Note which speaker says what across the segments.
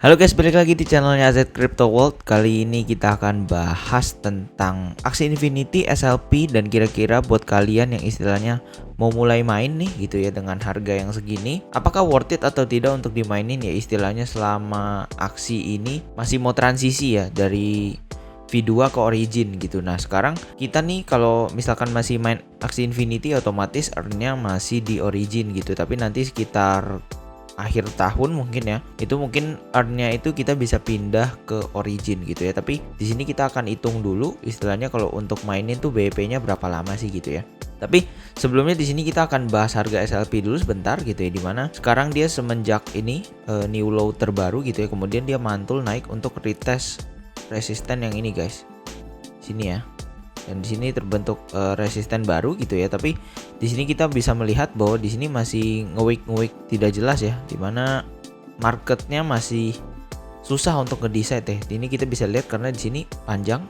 Speaker 1: Halo guys, balik lagi di channelnya AZ Crypto World. Kali ini kita akan bahas tentang Axie Infinity SLP dan kira-kira buat kalian yang istilahnya mau mulai main nih gitu ya dengan harga yang segini, apakah worth it atau tidak untuk dimainin ya istilahnya selama Axie ini masih mau transisi ya dari V2 ke Origin gitu. Nah sekarang kita nih kalau misalkan masih main Axie Infinity otomatis earn-nya masih di Origin gitu, tapi nanti sekitar akhir tahun mungkin ya, itu mungkin earn-nya itu kita bisa pindah ke Origin gitu ya. Tapi di sini kita akan hitung dulu istilahnya kalau untuk mainin tuh BP-nya berapa lama sih gitu ya. Tapi sebelumnya di sini kita akan bahas harga SLP dulu sebentar gitu ya, dimana sekarang dia semenjak ini new low terbaru gitu ya, kemudian dia mantul naik untuk retest resisten yang ini guys, sini ya. Dan di sini terbentuk resisten baru gitu ya. Tapi di sini kita bisa melihat bahwa di sini masih nge-wick tidak jelas ya, dimana marketnya masih susah untuk ngedecide ya. Ini kita bisa lihat karena di sini panjang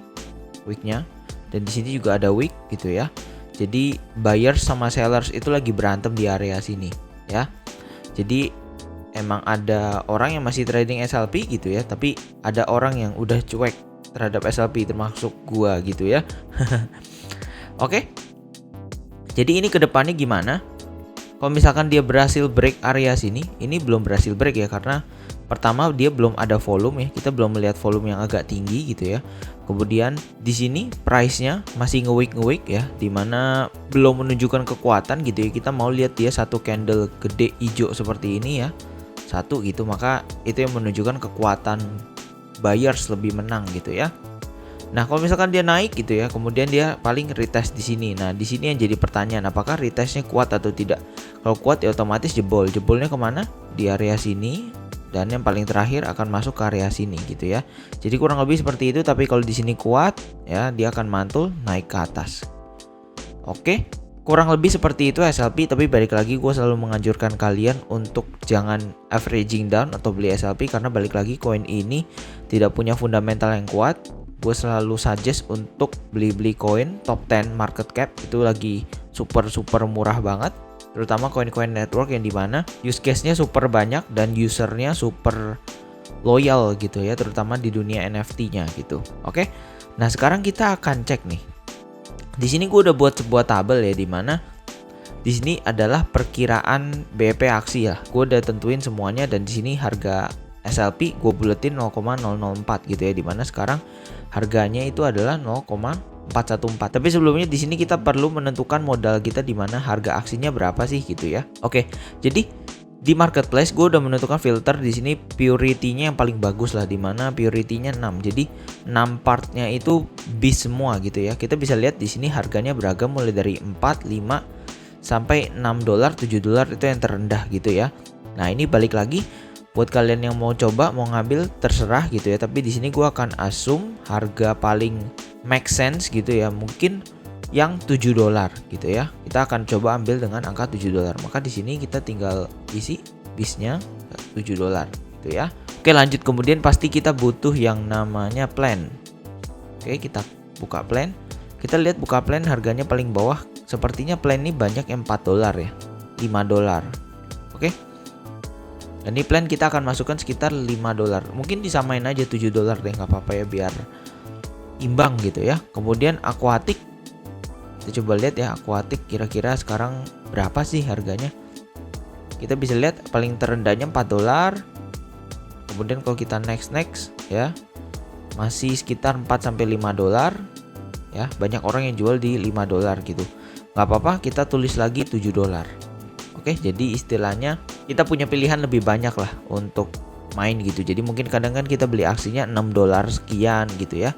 Speaker 1: wicknya dan di sini juga ada wick gitu ya. Jadi buyers sama sellers itu lagi berantem di area sini ya. Jadi emang ada orang yang masih trading SLP gitu ya, tapi ada orang yang udah cuek terhadap SLP termasuk gua gitu ya. Oke. Jadi ini kedepannya gimana? Kalau misalkan dia berhasil break area sini, ini belum berhasil break ya karena pertama dia belum ada volume ya, kita belum melihat volume yang agak tinggi gitu ya. Kemudian di sini price-nya masih nge-wick ya, dimana belum menunjukkan kekuatan gitu ya. Kita mau lihat dia satu candle gede hijau seperti ini ya, satu gitu, maka itu yang menunjukkan kekuatan buyers lebih menang gitu ya. Nah, kalau misalkan dia naik gitu ya, kemudian dia paling retest di sini. Nah, di sini yang jadi pertanyaan, apakah retestnya kuat atau tidak? Kalau kuat ya otomatis jebol. Jebolnya kemana? Di area sini. Dan yang paling terakhir akan masuk ke area sini gitu ya. Jadi kurang lebih seperti itu. Tapi kalau di sini kuat ya, dia akan mantul naik ke atas. Oke. Kurang lebih seperti itu SLP, tapi balik lagi gue selalu menganjurkan kalian untuk jangan averaging down atau beli SLP karena balik lagi koin ini tidak punya fundamental yang kuat. Gue selalu suggest untuk beli koin top 10 market cap, itu lagi super murah banget, terutama koin-koin network yang dimana use case-nya super banyak dan usernya super loyal gitu ya, terutama di dunia NFT-nya gitu. Oke. Nah, sekarang kita akan cek nih. Di sini gue udah buat sebuah tabel ya, dimana di sini adalah perkiraan BP Axie ya. Gue udah tentuin semuanya dan di sini harga SLP gue buletin 0,004 gitu ya, dimana sekarang harganya itu adalah 0,414. Tapi sebelumnya di sini kita perlu menentukan modal kita, dimana harga aksinya berapa sih gitu ya. Oke, jadi di marketplace gue udah menentukan filter di sini purity-nya yang paling bagus lah, dimana purity-nya 6. Jadi 6 partnya itu bis semua gitu ya. Kita bisa lihat di sini harganya beragam mulai dari 4, 5 sampai 6 dolar, 7 dolar itu yang terendah gitu ya. Nah, ini balik lagi buat kalian yang mau coba mau ngambil terserah gitu ya. Tapi di sini gue akan assume harga paling make sense gitu ya, mungkin yang 7 dolar gitu ya. Kita akan coba ambil dengan angka 7 dolar. Maka di sini kita tinggal isi bisnya 7 dolar gitu ya. Oke, lanjut. Kemudian pasti kita butuh yang namanya plan. Oke, kita buka plan. Kita lihat buka plan harganya paling bawah. Sepertinya plan ini banyak yang 4 dolar ya, 5 dolar. Oke. Dan ini plan kita akan masukkan sekitar 5 dolar. Mungkin disamain aja 7 dolar deh, nggak apa-apa ya, biar imbang gitu ya. Kemudian Aquatic, kita coba lihat ya Aquatic kira-kira sekarang berapa sih harganya. Kita bisa lihat paling terendahnya 4 dolar. Kemudian kalau kita next ya, masih sekitar 4 sampai 5 dolar ya. Banyak orang yang jual di 5 dolar gitu. Nggak apa-apa, kita tulis lagi 7 dolar. Oke, jadi istilahnya kita punya pilihan lebih banyak lah untuk main gitu. Jadi mungkin kadang kan kita beli aksinya 6 dolar sekian gitu ya.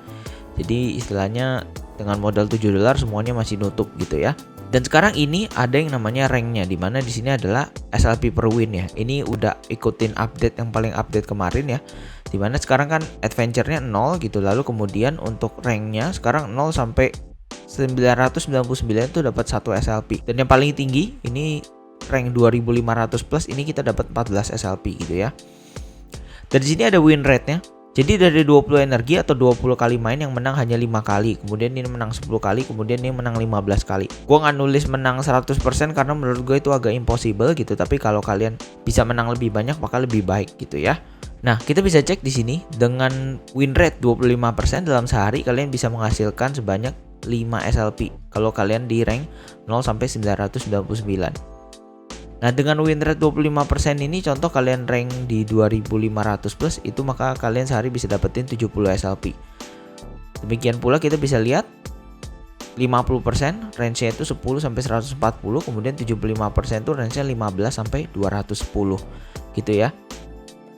Speaker 1: Jadi istilahnya dengan modal 7 dolar semuanya masih nutup gitu ya. Dan sekarang ini ada yang namanya ranknya, dimana di sini adalah SLP per win ya. Ini udah ikutin update yang paling update kemarin ya, dimana sekarang kan adventure-nya 0 gitu. Lalu kemudian untuk ranknya sekarang 0 sampai 999 itu dapat 1 SLP. Dan yang paling tinggi ini rank 2500 plus, ini kita dapat 14 SLP gitu ya. Dan di sini ada win rate-nya. Jadi dari 20 energi atau 20 kali main yang menang hanya 5 kali. Kemudian ini menang 10 kali, kemudian ini menang 15 kali. Gue gak nulis menang 100% karena menurut gue itu agak impossible gitu. Tapi kalau kalian bisa menang lebih banyak maka lebih baik gitu ya. Nah, kita bisa cek di sini dengan win rate 25% dalam sehari kalian bisa menghasilkan sebanyak 5 SLP kalau kalian di rank 0 sampai 999. Nah, dengan win rate 25% ini contoh kalian rank di 2500 plus itu maka kalian sehari bisa dapetin 70 SLP. Demikian pula kita bisa lihat 50% range-nya itu 10 sampai 140, kemudian 75% itu range-nya 15 sampai 210 gitu ya.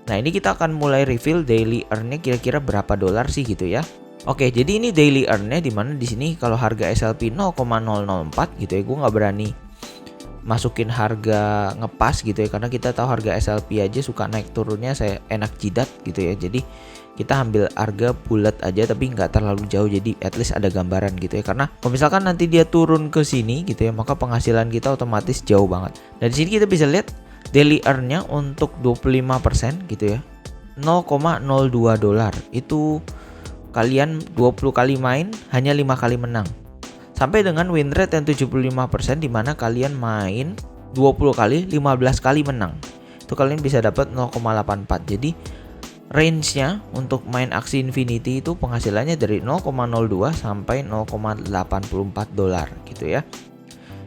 Speaker 1: Nah, ini kita akan mulai reveal daily earn-nya kira-kira berapa dolar sih gitu ya. Oke, jadi ini daily earn-nya dimana di sini kalau harga SLP 0,004 gitu ya, gue nggak berani masukin harga ngepas gitu ya, karena kita tahu harga SLP aja suka naik turunnya saya enak jidat gitu ya. Jadi kita ambil harga bulat aja tapi nggak terlalu jauh, jadi at least ada gambaran gitu ya. Karena kalau misalkan nanti dia turun ke sini gitu ya, maka penghasilan kita otomatis jauh banget. Dan di sini kita bisa lihat daily earn-nya untuk 25% gitu ya, 0,02 dolar. Itu kalian 20 kali main hanya 5 kali menang. Sampai dengan win rate yang 75% dimana kalian main 20 kali 15 kali menang. Itu kalian bisa dapat 0,84. Jadi range-nya untuk main aksi Infinity itu penghasilannya dari 0,02 sampai 0,84 dolar gitu ya.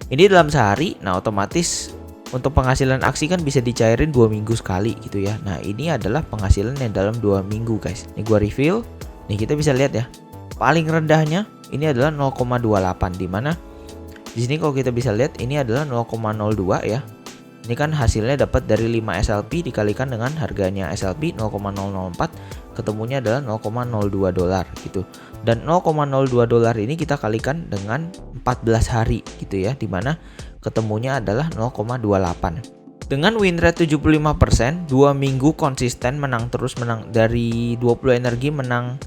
Speaker 1: Ini dalam sehari. Nah, otomatis untuk penghasilan aksi kan bisa dicairin 2 minggu sekali gitu ya. Nah, ini adalah penghasilan yang dalam 2 minggu guys. Ini gua reveal. Nih kita bisa lihat ya. Paling rendahnya ini adalah 0,28 dimana di sini kalau kita bisa lihat ini adalah 0,02 ya. Ini kan hasilnya dapat dari 5 SLP dikalikan dengan harganya SLP 0,004, ketemunya adalah 0,02 dolar gitu. Dan 0,02 dolar ini kita kalikan dengan 14 hari gitu ya, dimana ketemunya adalah 0,28. Dengan win rate 75%, 2 minggu konsisten menang terus, menang dari 20 energi menang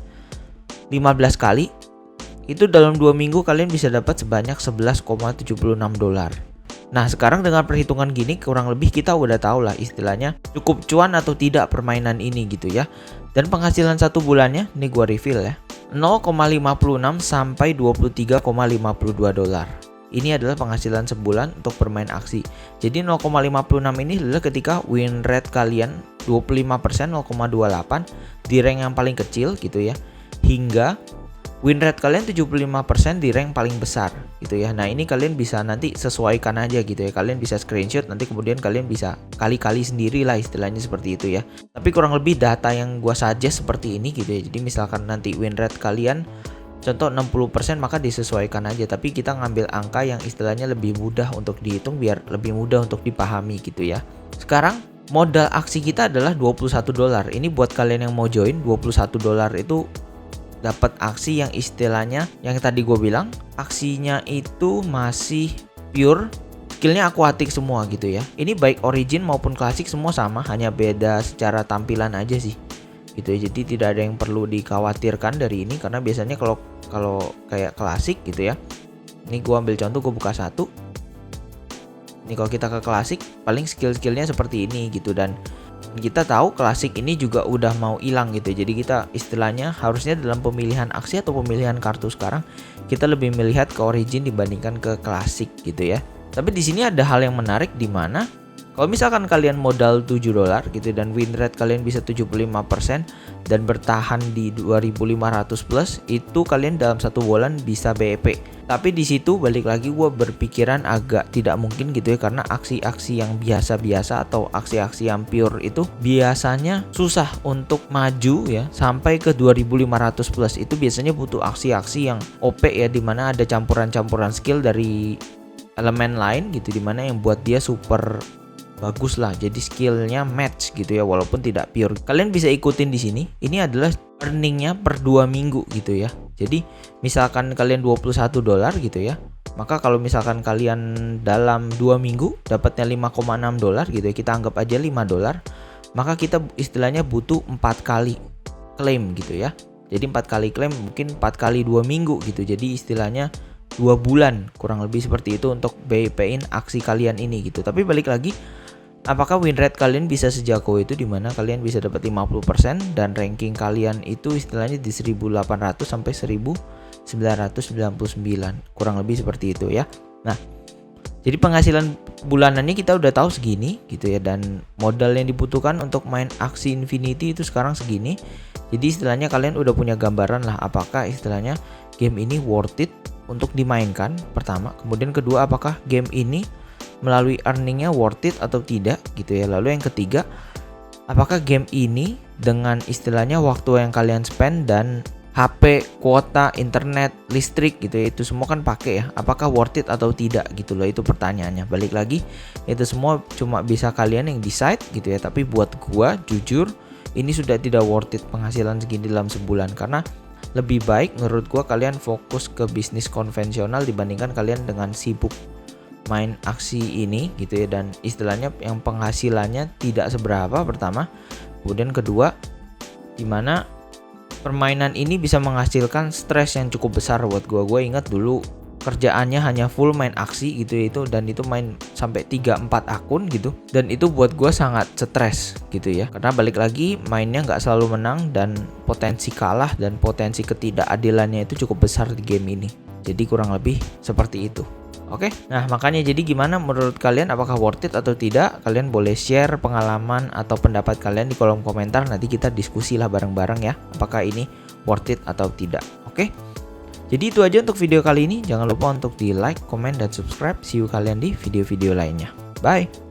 Speaker 1: 15 kali. Itu dalam 2 minggu kalian bisa dapat sebanyak 11,76 dolar. Nah, sekarang dengan perhitungan gini kurang lebih kita udah tahu lah istilahnya cukup cuan atau tidak permainan ini gitu ya. Dan penghasilan satu bulannya ini gua reveal ya, 0,56 sampai 23,52 dolar. Ini adalah penghasilan sebulan untuk bermain aksi. Jadi 0,56 ini adalah ketika win rate kalian 25%, 0,28 di rank yang paling kecil gitu ya, hingga win rate kalian 75% di rank paling besar gitu ya. Nah, ini kalian bisa nanti sesuaikan aja gitu ya. Kalian bisa screenshot, nanti kemudian kalian bisa kali-kali sendiri lah istilahnya seperti itu ya. Tapi kurang lebih data yang gua suggest seperti ini gitu ya. Jadi misalkan nanti win rate kalian contoh 60% maka disesuaikan aja. Tapi kita ngambil angka yang istilahnya lebih mudah untuk dihitung biar lebih mudah untuk dipahami gitu ya. Sekarang modal aksi kita adalah 21 dolar. Ini buat kalian yang mau join, 21 dolar itu dapat aksi yang istilahnya yang tadi gue bilang aksinya itu masih pure, skillnya aquatic semua gitu ya. Ini baik origin maupun klasik semua sama, hanya beda secara tampilan aja sih gitu ya. Jadi tidak ada yang perlu dikhawatirkan dari ini, karena biasanya kalau kayak klasik gitu ya. Ini gue ambil contoh, gue buka satu. Ini kalau kita ke klasik paling skill-skillnya seperti ini gitu. Dan kita tahu klasik ini juga udah mau hilang gitu. Jadi kita istilahnya harusnya dalam pemilihan aksi atau pemilihan kartu sekarang kita lebih melihat ke origin dibandingkan ke klasik gitu ya. Tapi di sini ada hal yang menarik di mana kalau misalkan kalian modal 7 dolar gitu dan win rate kalian bisa 75% dan bertahan di 2500 plus, itu kalian dalam satu bulan bisa BEP. Tapi di situ balik lagi gue berpikiran agak tidak mungkin gitu ya, karena aksi-aksi yang biasa-biasa atau aksi-aksi yang pure itu biasanya susah untuk maju ya sampai ke 2500 plus. Itu biasanya butuh aksi-aksi yang OP ya, dimana ada campuran-campuran skill dari elemen lain gitu, dimana yang buat dia super bagus lah, jadi skillnya match gitu ya, walaupun tidak pure. Kalian bisa ikutin di sini. Ini adalah earningnya per 2 minggu gitu ya. Jadi misalkan kalian 21 dolar gitu ya, maka kalau misalkan kalian dalam 2 minggu dapatnya 5,6 dolar gitu ya, kita anggap aja 5 dolar, maka kita istilahnya butuh 4 kali claim gitu ya. Jadi 4 kali claim mungkin 4 kali 2 minggu gitu. Jadi istilahnya 2 bulan kurang lebih seperti itu untuk BEP-in aksi kalian ini gitu. Tapi balik lagi, apakah win rate kalian bisa sejago itu, dimana kalian bisa dapat 50% dan ranking kalian itu istilahnya di 1800 sampai 1999, kurang lebih seperti itu ya. Nah, Jadi penghasilan bulanannya kita udah tahu segini gitu ya, dan modal yang dibutuhkan untuk main Axie Infinity itu sekarang segini. Jadi istilahnya kalian udah punya gambaran lah apakah istilahnya game ini worth it untuk dimainkan pertama. Kemudian kedua, apakah game ini melalui earningnya worth it atau tidak gitu ya. Lalu yang ketiga, apakah game ini dengan istilahnya waktu yang kalian spend dan HP, kuota, internet, listrik gitu ya, itu semua kan pakai ya. Apakah worth it atau tidak gitu loh, itu pertanyaannya. Balik lagi, itu semua cuma bisa kalian yang decide gitu ya. Tapi buat gua jujur ini sudah tidak worth it penghasilan segini dalam sebulan, karena lebih baik menurut gua kalian fokus ke bisnis konvensional dibandingkan kalian dengan sibuk main Axie ini gitu ya. Dan istilahnya yang penghasilannya tidak seberapa pertama. Kemudian kedua, dimana permainan ini bisa menghasilkan stres yang cukup besar buat gue ingat dulu kerjaannya hanya full main Axie gitu ya, dan itu main sampai 3-4 akun gitu, dan itu buat gue sangat stres gitu ya, karena balik lagi mainnya nggak selalu menang dan potensi kalah dan potensi ketidakadilannya itu cukup besar di game ini. Jadi kurang lebih seperti itu. Oke, nah makanya jadi gimana menurut kalian, apakah worth it atau tidak? Kalian boleh share pengalaman atau pendapat kalian di kolom komentar, nanti kita diskusi lah bareng-bareng ya, apakah ini worth it atau tidak. Oke, jadi itu aja untuk video kali ini. Jangan lupa untuk di like, comment, dan subscribe. See you kalian di video-video lainnya. Bye.